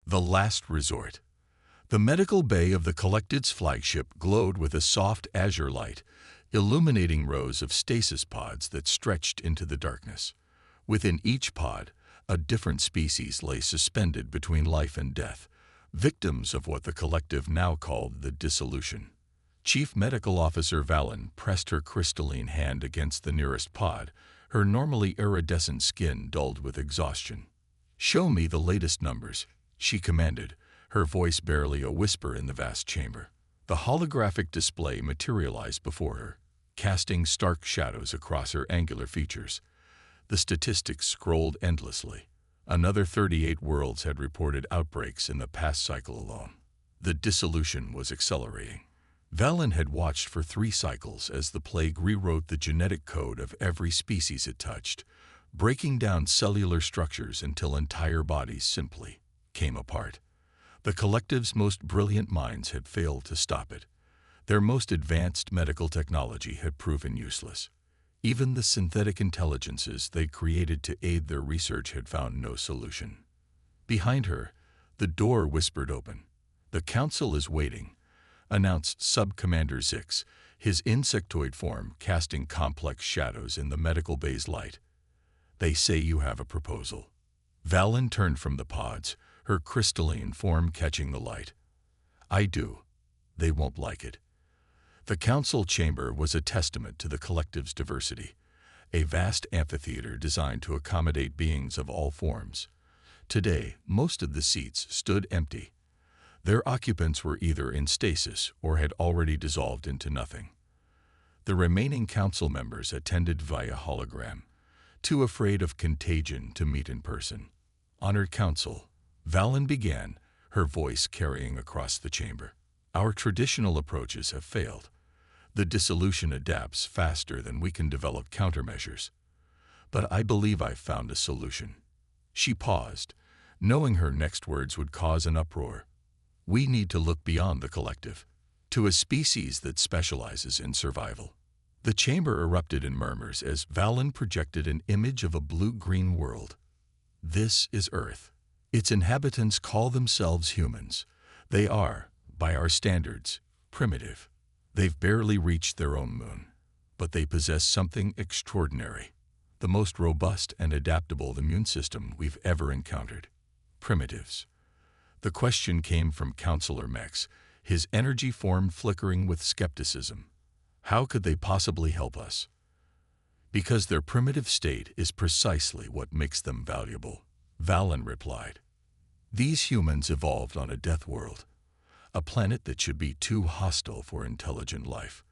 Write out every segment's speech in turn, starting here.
The last resort. The medical bay of the Collective's flagship glowed with a soft azure light, illuminating rows of stasis pods that stretched into the darkness. Within each pod, a different species lay suspended between life and death, victims of what the Collective now called the dissolution. Chief Medical Officer Valen pressed her crystalline hand against the nearest pod, her normally iridescent skin dulled with exhaustion. "Show me the latest numbers," she commanded, her voice barely a whisper in the vast chamber. The holographic display materialized before her, casting stark shadows across her angular features. The statistics scrolled endlessly. Another 38 worlds had reported outbreaks in the past cycle alone. The dissolution was accelerating. Valen had watched for 3 cycles as the plague rewrote the genetic code of every species it touched, breaking down cellular structures until entire bodies simply came apart. The Collective's most brilliant minds had failed to stop it. Their most advanced medical technology had proven useless. Even the synthetic intelligences they created to aid their research had found no solution. Behind her, the door whispered open. "The Council is waiting," announced Sub-Commander Zix, his insectoid form casting complex shadows in the medical bay's light. "They say you have a proposal." Valen turned from the pods, her crystalline form catching the light. "I do. They won't like it." The council chamber was a testament to the Collective's diversity, a vast amphitheater designed to accommodate beings of all forms. Today, most of the seats stood empty. Their occupants were either in stasis or had already dissolved into nothing. The remaining council members attended via hologram, too afraid of contagion to meet in person. "Honored Council," Valen began, her voice carrying across the chamber. "Our traditional approaches have failed. The dissolution adapts faster than we can develop countermeasures. But I believe I've found a solution." She paused, knowing her next words would cause an uproar. "We need to look beyond the Collective, to a species that specializes in survival." The chamber erupted in murmurs as Valen projected an image of a blue-green world. "This is Earth. Its inhabitants call themselves humans. They are, by our standards, primitive. They've barely reached their own moon. But they possess something extraordinary. The most robust and adaptable immune system we've ever encountered. Primitives." The question came from Counselor Mex, his energy form flickering with skepticism. "How could they possibly help us?" "Because their primitive state is precisely what makes them valuable," Valen replied. "These humans evolved on a death world, a planet that should be too hostile for intelligent life.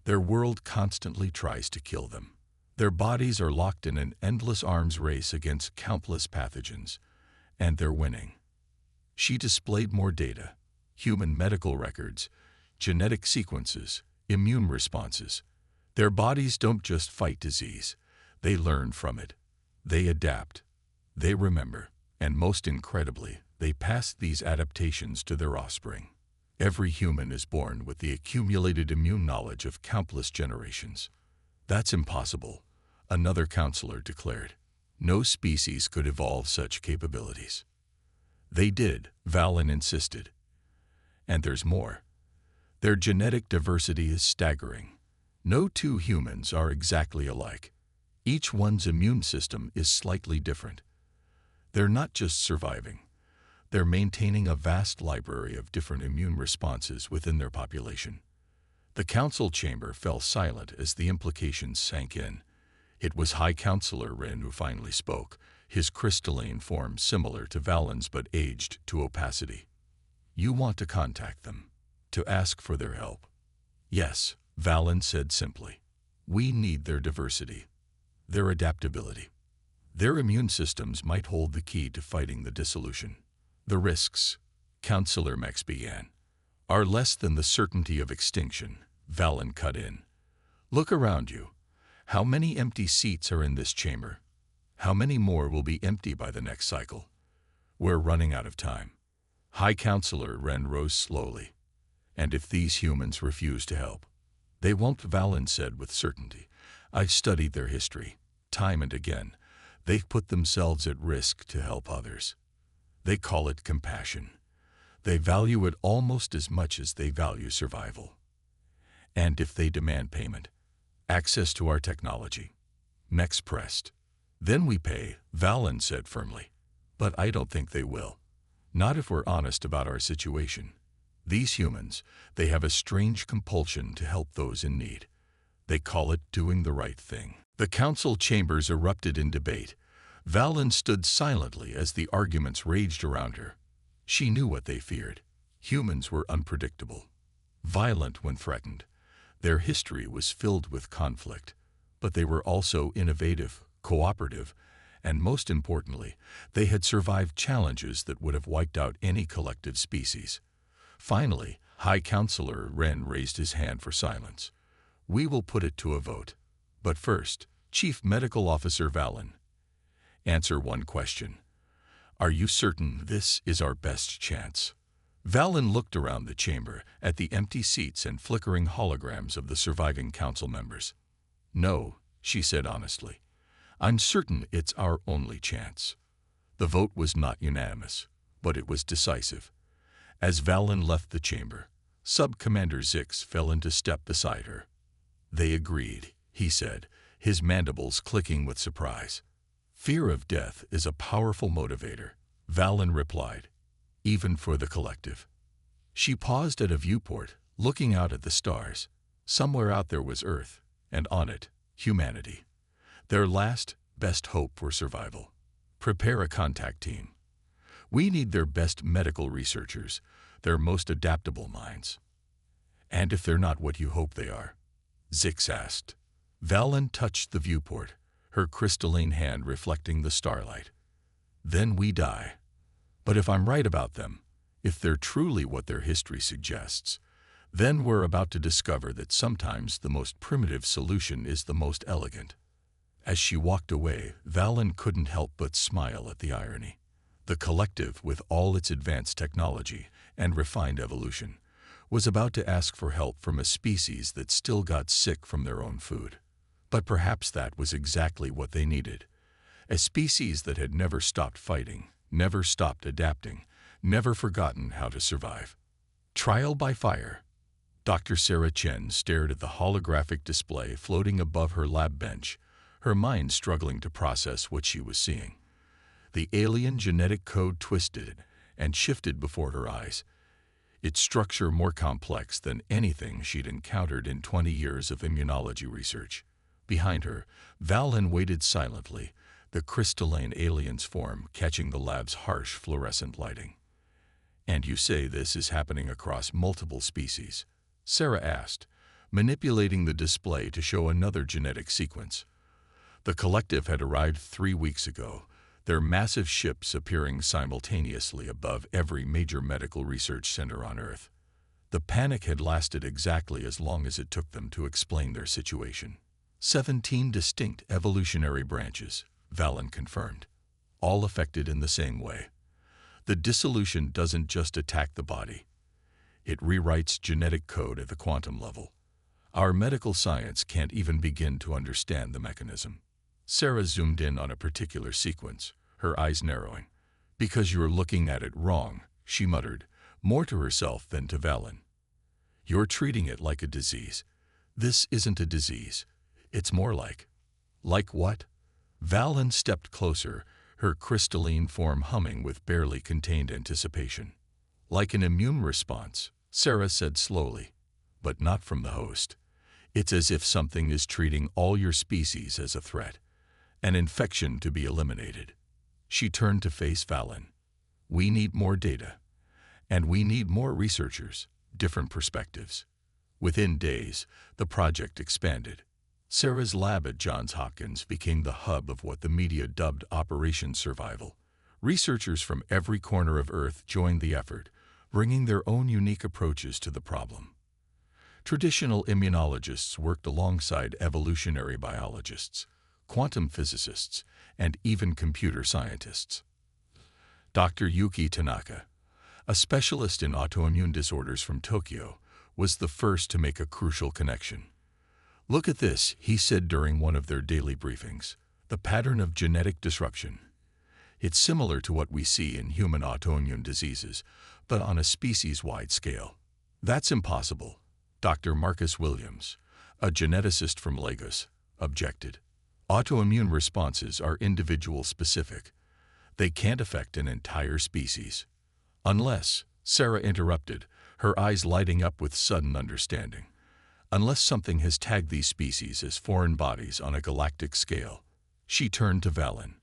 Their world constantly tries to kill them. Their bodies are locked in an endless arms race against countless pathogens, and they're winning." She displayed more data: human medical records, genetic sequences, immune responses. Their bodies don't just fight disease, they learn from it. They adapt. They remember. And most incredibly, they pass these adaptations to their offspring. Every human is born with the accumulated immune knowledge of countless generations. "That's impossible," another counselor declared. "No species could evolve such capabilities." "They did," Valen insisted. "And there's more. Their genetic diversity is staggering. No 2 humans are exactly alike. Each one's immune system is slightly different. They're not just surviving. They're maintaining a vast library of different immune responses within their population." The council chamber fell silent as the implications sank in. It was High Counselor Rin who finally spoke, his crystalline form similar to Valen's but aged to opacity. "You want to contact them, to ask for their help?" "Yes," Valen said simply. "We need their diversity, their adaptability. Their immune systems might hold the key to fighting the dissolution. The risks," Counselor Mex began, "are less than the certainty of extinction," Valen cut in. "Look around you. How many empty seats are in this chamber? How many more will be empty by the next cycle? We're running out of time." High Counselor Ren rose slowly. "And if these humans refuse to help?" "They won't," Valen said with certainty. "I've studied their history. Time and again, they've put themselves at risk to help others. They call it compassion. They value it almost as much as they value survival. And if they demand payment, access to our technology, Mex pressed. Then we pay, Valen said firmly. But I don't think they will. Not if we're honest about our situation. These humans, they have a strange compulsion to help those in need. They call it doing the right thing. The council chambers erupted in debate. Valen stood silently as the arguments raged around her. She knew what they feared. Humans were unpredictable, violent when threatened. Their history was filled with conflict, but they were also innovative, cooperative, and most importantly, they had survived challenges that would have wiped out any collective species. Finally, High Counselor Wren raised his hand for silence. We will put it to a vote. But first, Chief Medical Officer Valen, answer one question. Are you certain this is our best chance? Valen looked around the chamber at the empty seats and flickering holograms of the surviving council members. No, she said honestly. I'm certain it's our only chance. The vote was not unanimous, but it was decisive. As Valen left the chamber, Sub-Commander Zix fell into step beside her. They agreed, he said, his mandibles clicking with surprise. Fear of death is a powerful motivator, Valen replied, even for the collective. She paused at a viewport, looking out at the stars. Somewhere out there was Earth, and on it, humanity. Their last, best hope for survival. Prepare a contact team. We need their best medical researchers, their most adaptable minds. And if they're not what you hope they are? Zix asked. Valen touched the viewport, her crystalline hand reflecting the starlight. Then we die. But if I'm right about them, if they're truly what their history suggests, then we're about to discover that sometimes the most primitive solution is the most elegant. As she walked away, Valen couldn't help but smile at the irony. The collective, with all its advanced technology and refined evolution, was about to ask for help from a species that still got sick from their own food. But perhaps that was exactly what they needed. A species that had never stopped fighting, never stopped adapting, never forgotten how to survive. Trial by fire. Dr. Sarah Chen stared at the holographic display floating above her lab bench, her mind struggling to process what she was seeing. The alien genetic code twisted and shifted before her eyes, its structure more complex than anything she'd encountered in 20 years of immunology research. Behind her, Valen waited silently, the crystalline alien's form catching the lab's harsh fluorescent lighting. And you say this is happening across multiple species? Sarah asked, manipulating the display to show another genetic sequence. The collective had arrived 3 weeks ago, their massive ships appearing simultaneously above every major medical research center on Earth. The panic had lasted exactly as long as it took them to explain their situation. 17 distinct evolutionary branches, Valen confirmed, all affected in the same way. The dissolution doesn't just attack the body. It rewrites genetic code at the quantum level. Our medical science can't even begin to understand the mechanism. Sarah zoomed in on a particular sequence, her eyes narrowing. Because you're looking at it wrong, she muttered, more to herself than to Valen. You're treating it like a disease. This isn't a disease. It's more like. Like what? Valen stepped closer, her crystalline form humming with barely contained anticipation. Like an immune response, Sarah said slowly, but not from the host. It's as if something is treating all your species as a threat, an infection to be eliminated. She turned to face Valen. We need more data, and we need more researchers, different perspectives. Within days, the project expanded. Sarah's lab at Johns Hopkins became the hub of what the media dubbed Operation Survival. Researchers from every corner of Earth joined the effort, bringing their own unique approaches to the problem. Traditional immunologists worked alongside evolutionary biologists, quantum physicists, and even computer scientists. Dr. Yuki Tanaka, a specialist in autoimmune disorders from Tokyo, was the first to make a crucial connection. Look at this, he said during one of their daily briefings, the pattern of genetic disruption. It's similar to what we see in human autoimmune diseases, but on a species-wide scale. That's impossible, Dr. Marcus Williams, a geneticist from Lagos, objected. Autoimmune responses are individual-specific. They can't affect an entire species. Unless, Sarah interrupted, her eyes lighting up with sudden understanding. Unless something has tagged these species as foreign bodies on a galactic scale. She turned to Valen.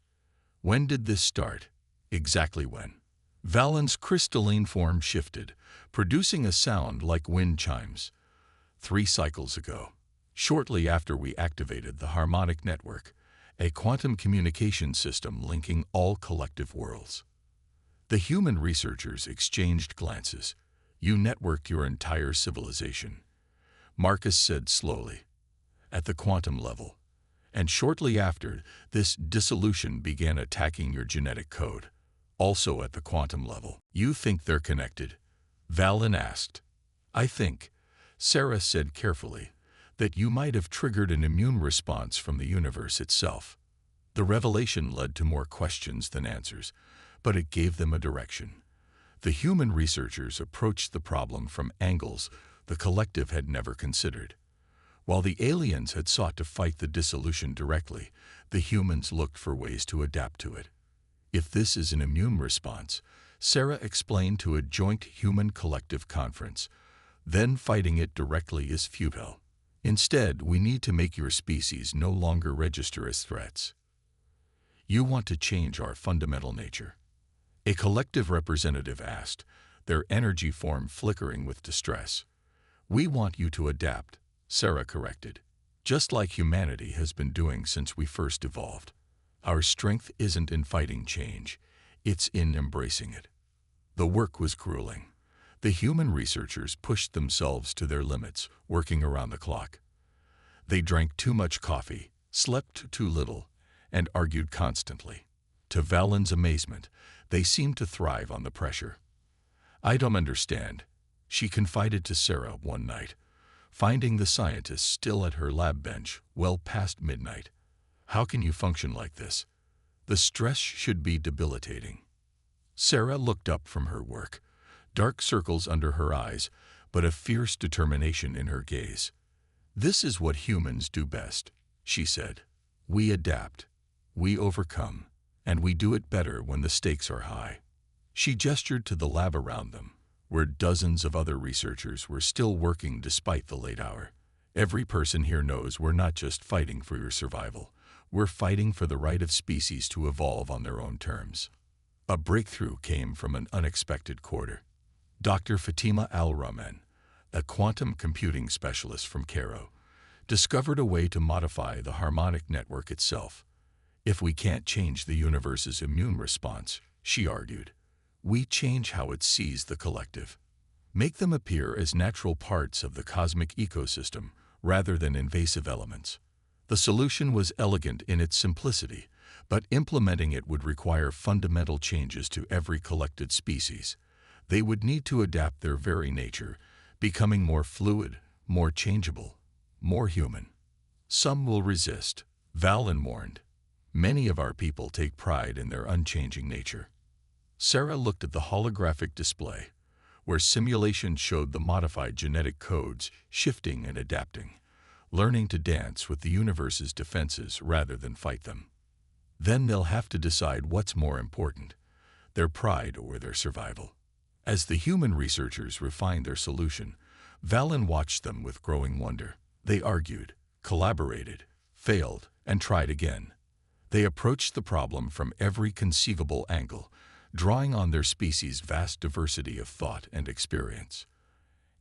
When did this start? Exactly when? Valen's crystalline form shifted, producing a sound like wind chimes. 3 cycles ago, shortly after we activated the harmonic network, a quantum communication system linking all collective worlds. The human researchers exchanged glances. You networked your entire civilization, Marcus said slowly, at the quantum level. And shortly after, this dissolution began attacking your genetic code, also at the quantum level. You think they're connected? Valen asked. I think, Sarah said carefully, that you might have triggered an immune response from the universe itself. The revelation led to more questions than answers, but it gave them a direction. The human researchers approached the problem from angles the collective had never considered. While the aliens had sought to fight the dissolution directly, the humans looked for ways to adapt to it. If this is an immune response, Sarah explained to a joint human collective conference, then fighting it directly is futile. Instead, we need to make your species no longer register as threats. You want to change our fundamental nature. A collective representative asked, their energy form flickering with distress. We want you to adapt, Sarah corrected, just like humanity has been doing since we first evolved. Our strength isn't in fighting change, it's in embracing it. The work was grueling. The human researchers pushed themselves to their limits, working around the clock. They drank too much coffee, slept too little, and argued constantly. To Valen's amazement, they seemed to thrive on the pressure. I don't understand, she confided to Sarah one night, finding the scientist still at her lab bench well past midnight. How can you function like this? The stress should be debilitating. Sarah looked up from her work, dark circles under her eyes, but a fierce determination in her gaze. This is what humans do best, she said. We adapt, we overcome, and we do it better when the stakes are high. She gestured to the lab around them, where dozens of other researchers were still working despite the late hour. Every person here knows we're not just fighting for your survival. We're fighting for the right of species to evolve on their own terms. A breakthrough came from an unexpected quarter. Dr. Fatima Al-Rahman, a quantum computing specialist from Cairo, discovered a way to modify the harmonic network itself. If we can't change the universe's immune response, she argued, we change how it sees the collective. Make them appear as natural parts of the cosmic ecosystem rather than invasive elements. The solution was elegant in its simplicity, but implementing it would require fundamental changes to every collected species. They would need to adapt their very nature, becoming more fluid, more changeable, more human. Some will resist, Valen warned. Many of our people take pride in their unchanging nature. Sarah looked at the holographic display, where simulation showed the modified genetic codes shifting and adapting, learning to dance with the universe's defenses rather than fight them. Then they'll have to decide what's more important, their pride or their survival. As the human researchers refined their solution, Valen watched them with growing wonder. They argued, collaborated, failed, and tried again. They approached the problem from every conceivable angle, drawing on their species' vast diversity of thought and experience.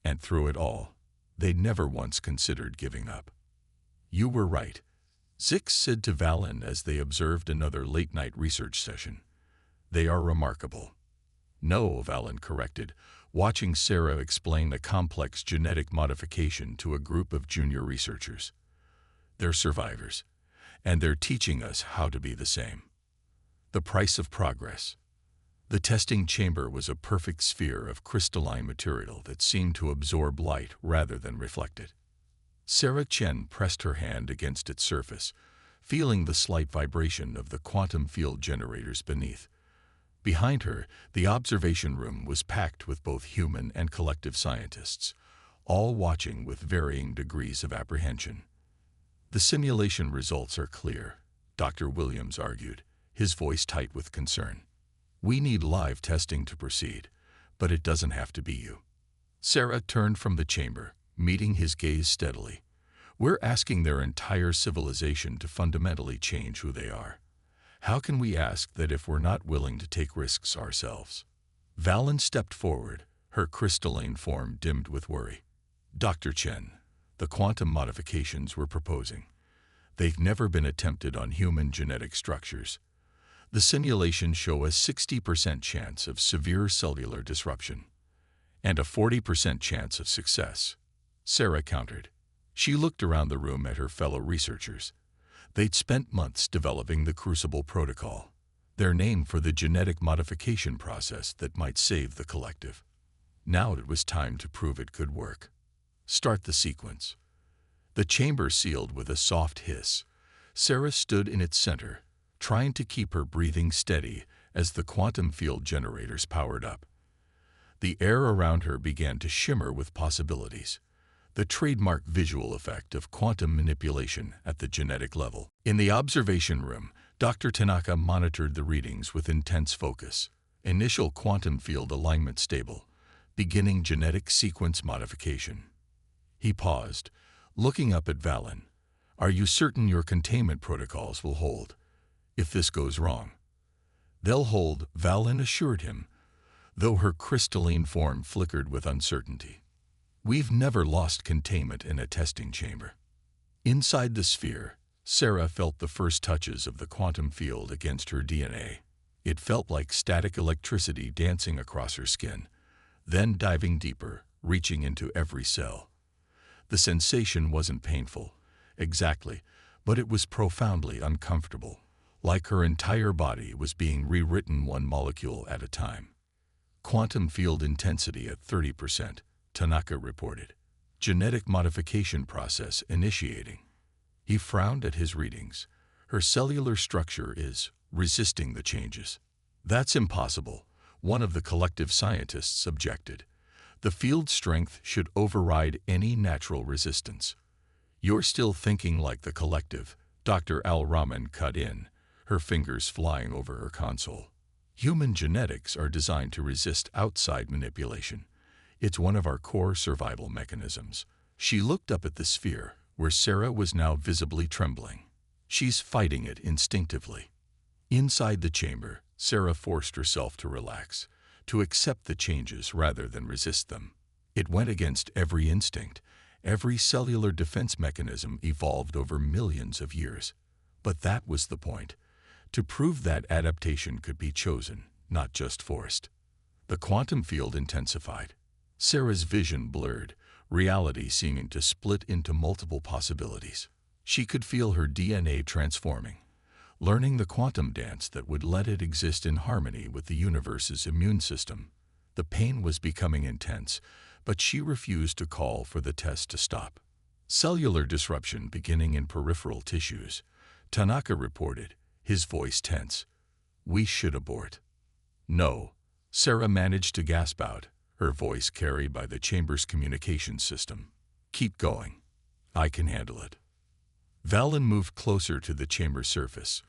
And through it all, they never once considered giving up. You were right, Zix said to Valen as they observed another late-night research session. They are remarkable. No, Valen corrected, watching Sarah explain a complex genetic modification to a group of junior researchers. They're survivors, and they're teaching us how to be the same. The price of progress. The testing chamber was a perfect sphere of crystalline material that seemed to absorb light rather than reflect it. Sarah Chen pressed her hand against its surface, feeling the slight vibration of the quantum field generators beneath. Behind her, the observation room was packed with both human and collective scientists, all watching with varying degrees of apprehension. "The simulation results are clear," Dr. Williams argued, his voice tight with concern. "We need live testing to proceed, but it doesn't have to be you." Sarah turned from the chamber, meeting his gaze steadily. "We're asking their entire civilization to fundamentally change who they are. How can we ask that if we're not willing to take risks ourselves?" Valen stepped forward, her crystalline form dimmed with worry. "Dr. Chen, the quantum modifications we're proposing, they've never been attempted on human genetic structures. The simulations show a 60% chance of severe cellular disruption and a 40% chance of success," Sarah countered. She looked around the room at her fellow researchers. They'd spent months developing the Crucible Protocol, their name for the genetic modification process that might save the collective. Now it was time to prove it could work. "Start the sequence." The chamber sealed with a soft hiss. Sarah stood in its center, trying to keep her breathing steady as the quantum field generators powered up. The air around her began to shimmer with possibilities, the trademark visual effect of quantum manipulation at the genetic level. In the observation room, Dr. Tanaka monitored the readings with intense focus. Initial quantum field alignment stable, beginning genetic sequence modification. He paused, looking up at Valen. "Are you certain your containment protocols will hold? If this goes wrong." "They'll hold," Valen assured him, though her crystalline form flickered with uncertainty. "We've never lost containment in a testing chamber." Inside the sphere, Sarah felt the first touches of the quantum field against her DNA. It felt like static electricity dancing across her skin, then diving deeper, reaching into every cell. The sensation wasn't painful, exactly, but it was profoundly uncomfortable, like her entire body was being rewritten one molecule at a time. "Quantum field intensity at 30%, Tanaka reported. "Genetic modification process initiating." He frowned at his readings. "Her cellular structure is resisting the changes." "That's impossible," one of the collective scientists objected. "The field strength should override any natural resistance." "You're still thinking like the collective," Dr. Al-Rahman cut in, her fingers flying over her console. "Human genetics are designed to resist outside manipulation. It's one of our core survival mechanisms." She looked up at the sphere, where Sarah was now visibly trembling. "She's fighting it instinctively." Inside the chamber, Sarah forced herself to relax, to accept the changes rather than resist them. It went against every instinct. Every cellular defense mechanism evolved over millions of years. But that was the point, to prove that adaptation could be chosen, not just forced. The quantum field intensified. Sarah's vision blurred, reality seeming to split into multiple possibilities. She could feel her DNA transforming, learning the quantum dance that would let it exist in harmony with the universe's immune system. The pain was becoming intense, but she refused to call for the test to stop. "Cellular disruption beginning in peripheral tissues," Tanaka reported, his voice tense. "We should abort." "No," Sarah managed to gasp out, her voice carried by the chamber's communications system. "Keep going. I can handle it." Valen moved closer to the chamber surface,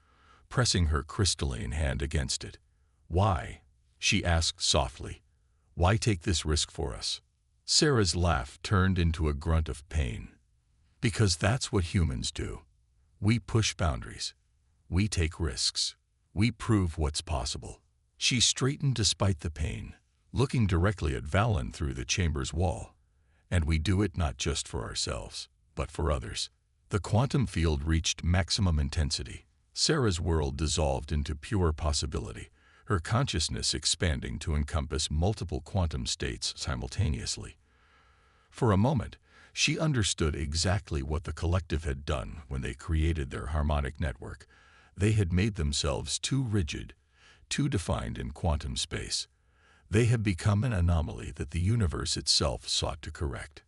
pressing her crystalline hand against it. "Why?" she asked softly. "Why take this risk for us?" Sarah's laugh turned into a grunt of pain. "Because that's what humans do. We push boundaries. We take risks. We prove what's possible." She straightened despite the pain, looking directly at Valen through the chamber's wall. "And we do it not just for ourselves, but for others." The quantum field reached maximum intensity. Sarah's world dissolved into pure possibility, her consciousness expanding to encompass multiple quantum states simultaneously. For a moment, she understood exactly what the collective had done when they created their harmonic network. They had made themselves too rigid, too defined in quantum space. They had become an anomaly that the universe itself sought to correct.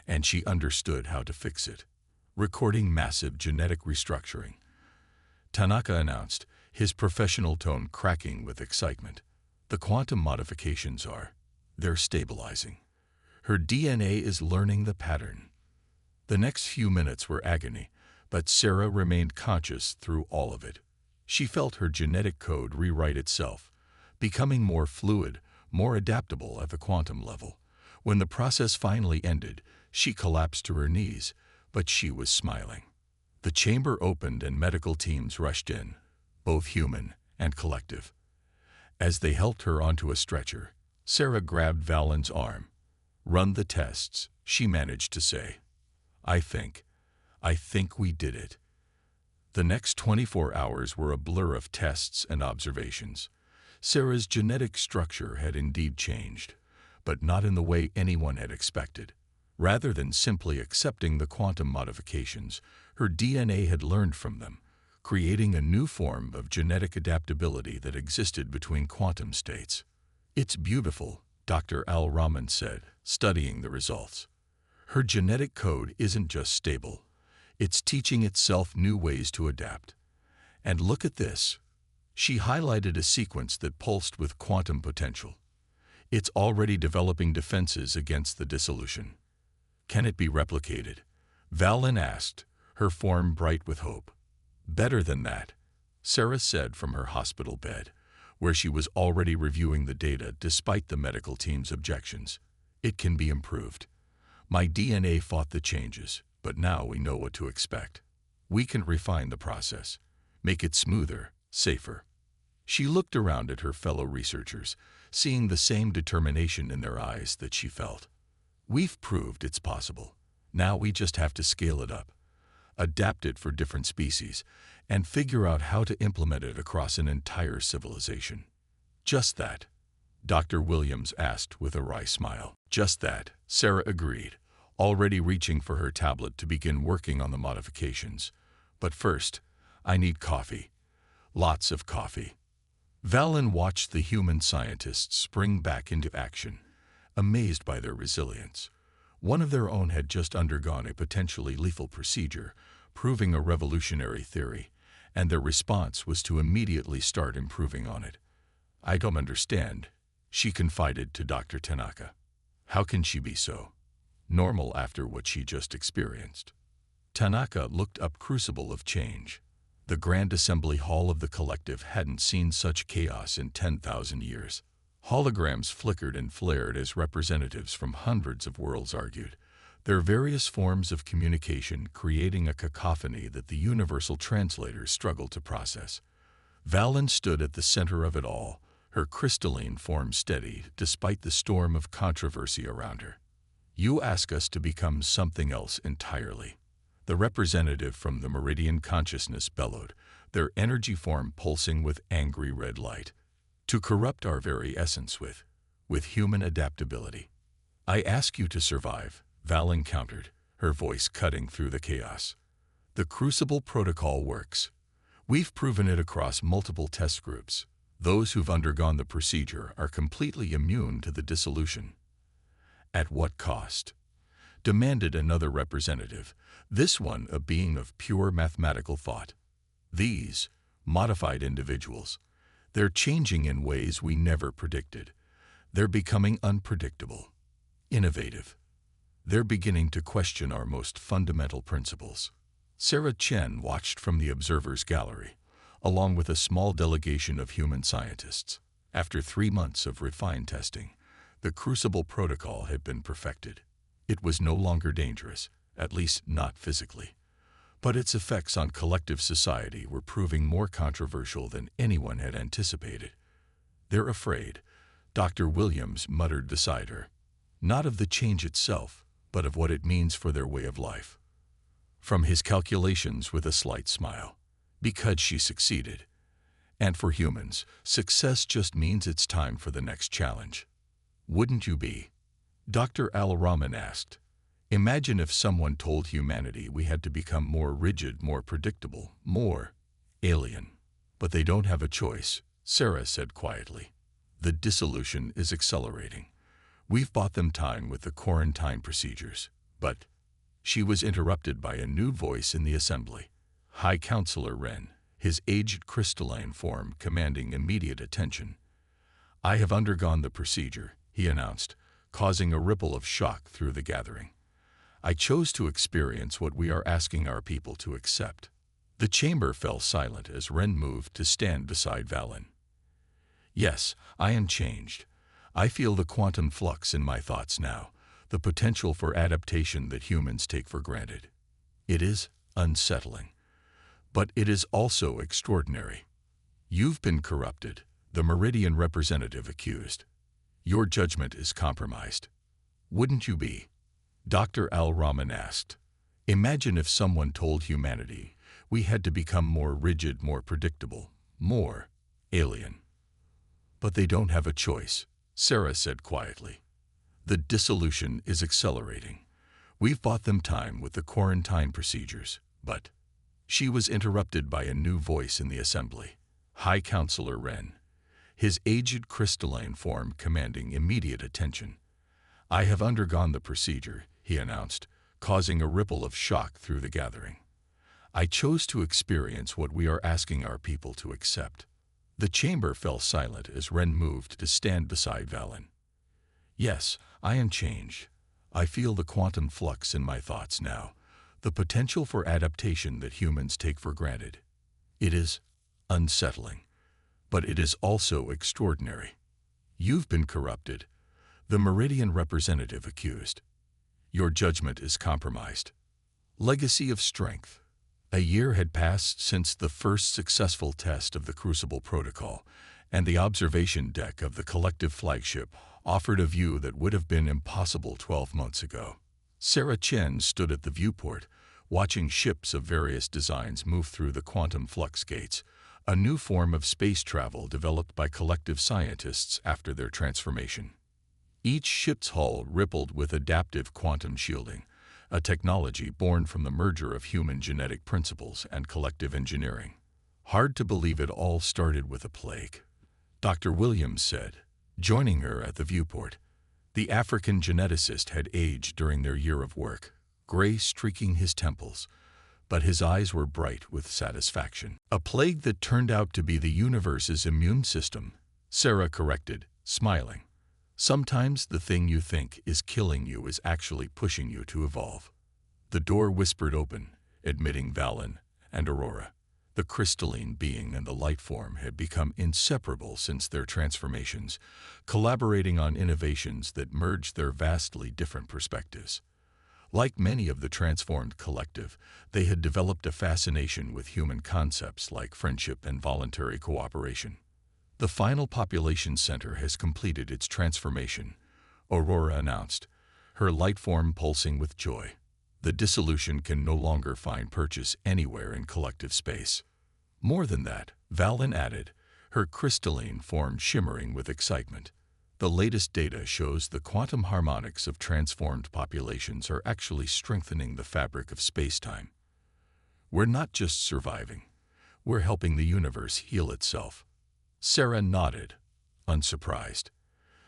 And she understood how to fix it. Recording massive genetic restructuring, Tanaka announced, his professional tone cracking with excitement. The quantum modifications they're stabilizing. Her DNA is learning the pattern. The next few minutes were agony, but Sarah remained conscious through all of it. She felt her genetic code rewrite itself, becoming more fluid, more adaptable at the quantum level. When the process finally ended, she collapsed to her knees, but she was smiling. The chamber opened and medical teams rushed in, both human and collective. As they helped her onto a stretcher, Sarah grabbed Valen's arm. "Run the tests," she managed to say. I think we did it." The next 24 hours were a blur of tests and observations. Sarah's genetic structure had indeed changed, but not in the way anyone had expected. Rather than simply accepting the quantum modifications, her DNA had learned from them, creating a new form of genetic adaptability that existed between quantum states. "It's beautiful," Dr. Al Rahman said, studying the results. "Her genetic code isn't just stable, it's teaching itself new ways to adapt. And look at this." She highlighted a sequence that pulsed with quantum potential. "It's already developing defenses against the dissolution." "Can it be replicated?" Valen asked, her form bright with hope. "Better than that," Sarah said from her hospital bed, where she was already reviewing the data despite the medical team's objections. "It can be improved. My DNA fought the changes, but now we know what to expect. We can refine the process, make it smoother, safer." She looked around at her fellow researchers, seeing the same determination in their eyes that she felt. "We've proved it's possible. Now we just have to scale it up, adapt it for different species, and figure out how to implement it across an entire civilization." "Just that?" Dr. Williams asked with a wry smile. "Just that," Sarah agreed, already reaching for her tablet to begin working on the modifications. "But first, I need coffee. Lots of coffee." Valen watched the human scientists spring back into action, amazed by their resilience. One of their own had just undergone a potentially lethal procedure, proving a revolutionary theory, and their response was to immediately start improving on it. "I don't understand," she confided to Dr. Tanaka. "How can she be so normal after what she just experienced?" Tanaka looked up. Crucible of change. The Grand Assembly Hall of the Collective hadn't seen such chaos in 10,000 years. Holograms flickered and flared as representatives from hundreds of worlds argued, their various forms of communication creating a cacophony that the universal translators struggled to process. Valen stood at the center of it all, her crystalline form steady despite the storm of controversy around her. "You ask us to become something else entirely," the representative from the Meridian Consciousness bellowed, their energy form pulsing with angry red light. "To corrupt our very essence with human adaptability." "I ask you to survive," Valen countered, her voice cutting through the chaos. "The Crucible protocol works. We've proven it across multiple test groups. Those who've undergone the procedure are completely immune to the dissolution." "At what cost?" demanded another representative, this one a being of pure mathematical thought. "These modified individuals, they're changing in ways we never predicted. They're becoming unpredictable, innovative. They're beginning to question our most fundamental principles." Sarah Chen watched from the observer's gallery, along with a small delegation of human scientists. After 3 months of refined testing, the Crucible protocol had been perfected. It was no longer dangerous, at least not physically. But its effects on collective society were proving more controversial than anyone had anticipated. "They're afraid," Dr. Williams muttered beside her. "Not of the change itself, but of what it means for their way of life." From his calculations with a slight smile. "Because she succeeded. And for humans, success just means it's time for the next challenge." "Wouldn't you be?" Dr. Al Rahman asked. "Imagine if someone told humanity we had to become more rigid, more predictable, more alien." "But they don't have a choice," Sarah said quietly. "The dissolution is accelerating. We've bought them time with the quarantine procedures, but—" She was interrupted by a new voice in the assembly. High Counselor Wren, his aged crystalline form commanding immediate attention. "I have undergone the procedure," he announced, causing a ripple of shock through the gathering. "I chose to experience what we are asking our people to accept." The chamber fell silent as Ren moved to stand beside Valen. "Yes, I am changed. I feel the quantum flux in my thoughts now, the potential for adaptation that humans take for granted. It is unsettling, but it is also extraordinary. You've been corrupted," the Meridian representative accused. "Your judgment is compromised." "Wouldn't you be?" Dr. Al-Rahman asked. "Imagine if someone told humanity we had to become more rigid, more predictable, more alien." "But they don't have a choice," Sarah said quietly. "The dissolution is accelerating. We've bought them time with the quarantine procedures, but—" She was interrupted by a new voice in the assembly. High Counselor Ren, his aged crystalline form commanding immediate attention. "I have undergone the procedure," he announced, causing a ripple of shock through the gathering. "I chose to experience what we are asking our people to accept." The chamber fell silent as Ren moved to stand beside Valen. "Yes, I am changed. I feel the quantum flux in my thoughts now, the potential for adaptation that humans take for granted. It is unsettling, but it is also extraordinary. You've been corrupted," the Meridian representative accused. "Your judgment is compromised." Legacy of strength. A year had passed since the first successful test of the Crucible Protocol, and the observation deck of the collective flagship offered a view that would have been impossible 12 months ago. Sarah Chen stood at the viewport, watching ships of various designs move through the quantum flux gates, a new form of space travel developed by collective scientists after their transformation. Each ship's hull rippled with adaptive quantum shielding, a technology born from the merger of human genetic principles and collective engineering. "Hard to believe it all started with a plague," Dr. Williams said, joining her at the viewport. The African geneticist had aged during their year of work, gray streaking his temples, but his eyes were bright with satisfaction. "A plague that turned out to be the universe's immune system," Sarah corrected, smiling. "Sometimes the thing you think is killing you is actually pushing you to evolve." The door whispered open, admitting Valen and Aurora. The crystalline being and the light form had become inseparable since their transformations, collaborating on innovations that merged their vastly different perspectives. Like many of the transformed collective, they had developed a fascination with human concepts like friendship and voluntary cooperation. "The final population center has completed its transformation," Aurora announced, her light form pulsing with joy. "The dissolution can no longer find purchase anywhere in collective space." More than that, Valen added, her crystalline form shimmering with excitement. "The latest data shows the quantum harmonics of transformed populations are actually strengthening the fabric of space-time. We're not just surviving, we're helping the universe heal itself." Sarah nodded, unsurprised.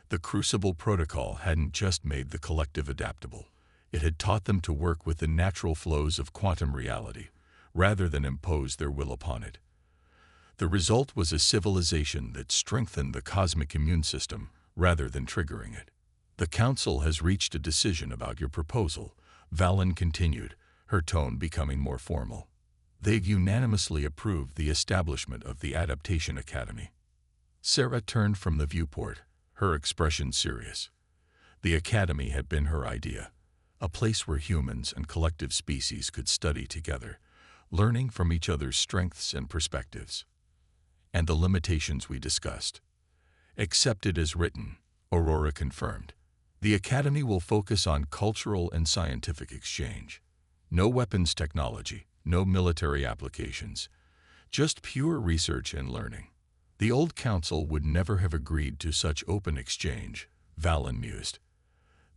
The Crucible Protocol hadn't just made the collective adaptable. It had taught them to work with the natural flows of quantum reality, rather than impose their will upon it. The result was a civilization that strengthened the cosmic immune system, rather than triggering it. "The Council has reached a decision about your proposal," Valen continued, her tone becoming more formal. "They've unanimously approved the establishment of the Adaptation Academy." Sarah turned from the viewport, her expression serious. The academy had been her idea, a place where humans and collective species could study together, learning from each other's strengths and perspectives. "And the limitations we discussed. Accepted as written," Aurora confirmed. "The academy will focus on cultural and scientific exchange. No weapons technology, no military applications, just pure research and learning." "The old council would never have agreed to such open exchange," Valen mused.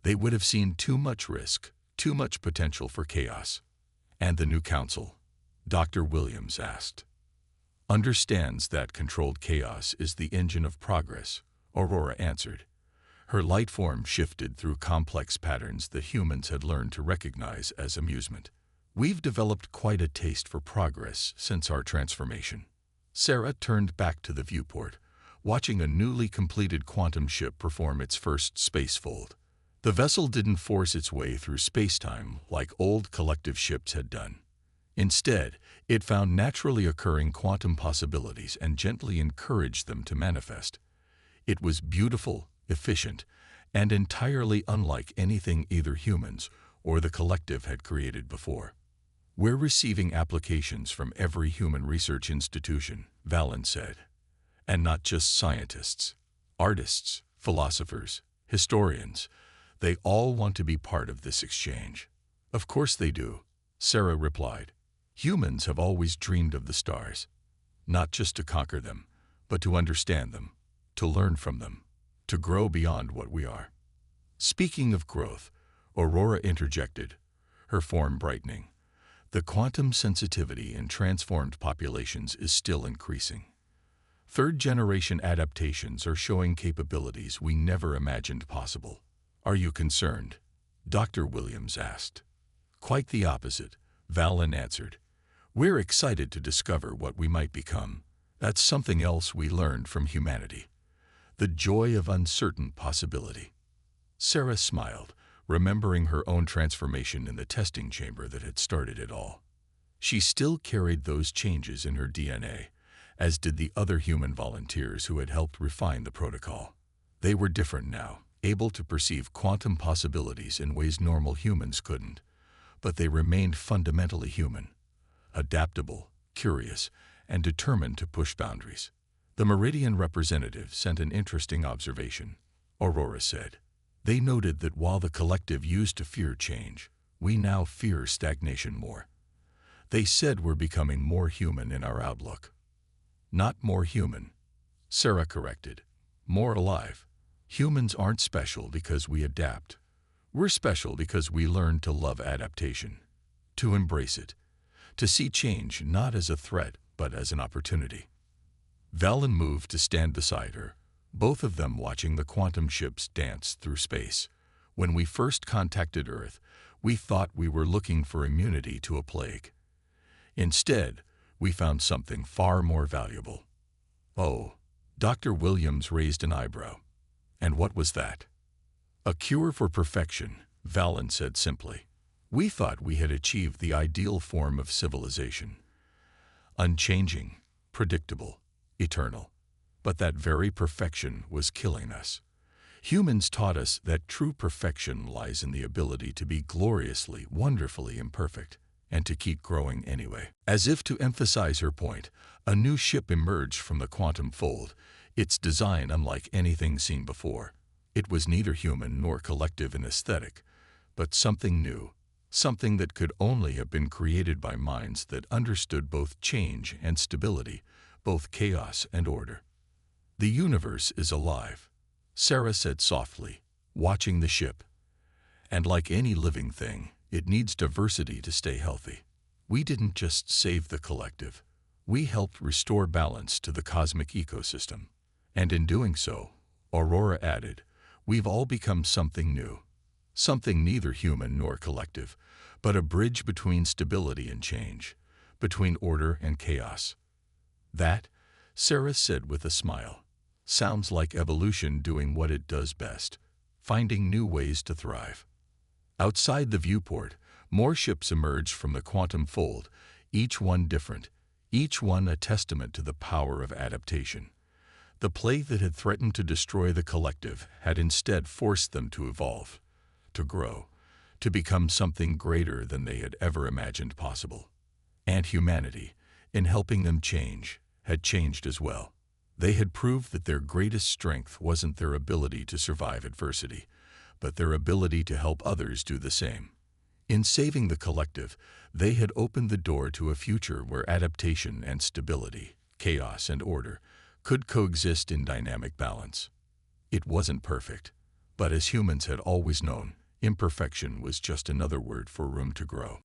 "They would have seen too much risk, too much potential for chaos." "And the new council?" Dr. Williams asked. "Understands that controlled chaos is the engine of progress," Aurora answered. Her light form shifted through complex patterns that humans had learned to recognize as amusement. We've developed quite a taste for progress since our transformation. Sarah turned back to the viewport, watching a newly completed quantum ship perform its first space fold. The vessel didn't force its way through space-time like old collective ships had done. Instead, it found naturally occurring quantum possibilities and gently encouraged them to manifest. It was beautiful, efficient, and entirely unlike anything either humans or the collective had created before. "We're receiving applications from every human research institution," Valen said. "And not just scientists. Artists, philosophers, historians. They all want to be part of this exchange." "Of course they do," Sarah replied. "Humans have always dreamed of the stars. Not just to conquer them, but to understand them, to learn from them, to grow beyond what we are." "Speaking of growth," Aurora interjected, her form brightening. "The quantum sensitivity in transformed populations is still increasing. Third-generation adaptations are showing capabilities we never imagined possible." "Are you concerned?" Dr. Williams asked. "Quite the opposite," Valen answered. "We're excited to discover what we might become. That's something else we learned from humanity. The joy of uncertain possibility." Sarah smiled, remembering her own transformation in the testing chamber that had started it all. She still carried those changes in her DNA, as did the other human volunteers who had helped refine the protocol. They were different now, able to perceive quantum possibilities in ways normal humans couldn't, but they remained fundamentally human, adaptable, curious, and determined to push boundaries. "The Meridian representative sent an interesting observation," Aurora said. "They noted that while the collective used to fear change, we now fear stagnation more. They said we're becoming more human in our outlook." "Not more human," Sarah corrected. "More alive. Humans aren't special because we adapt. We're special because we learn to love adaptation, to embrace it, to see change not as a threat but as an opportunity." Valen moved to stand beside her, both of them watching the quantum ships dance through space. "When we first contacted Earth, we thought we were looking for immunity to a plague. Instead, we found something far more valuable." "Oh," Dr. Williams raised an eyebrow. "And what was that?" "A cure for perfection," Valen said simply. "We thought we had achieved the ideal form of civilization. Unchanging, predictable, eternal. But that very perfection was killing us. Humans taught us that true perfection lies in the ability to be gloriously, wonderfully imperfect, and to keep growing anyway." As if to emphasize her point, a new ship emerged from the quantum fold, its design unlike anything seen before. It was neither human nor collective in aesthetic, but something new, something that could only have been created by minds that understood both change and stability, both chaos and order. "The universe is alive," Sarah said softly, watching the ship. "And like any living thing, it needs diversity to stay healthy. We didn't just save the collective. We helped restore balance to the cosmic ecosystem. And in doing so," Aurora added, "we've all become something new. Something neither human nor collective, but a bridge between stability and change, between order and chaos." "That," Sarah said with a smile, "sounds like evolution doing what it does best, finding new ways to thrive." Outside the viewport, more ships emerged from the quantum fold, each one different, each one a testament to the power of adaptation. The plague that had threatened to destroy the collective had instead forced them to evolve, to grow, to become something greater than they had ever imagined possible. And humanity, in helping them change, had changed as well. They had proved that their greatest strength wasn't their ability to survive adversity, but their ability to help others do the same. In saving the collective, they had opened the door to a future where adaptation and stability, chaos and order, could coexist in dynamic balance. It wasn't perfect, but as humans had always known, imperfection was just another word for room to grow.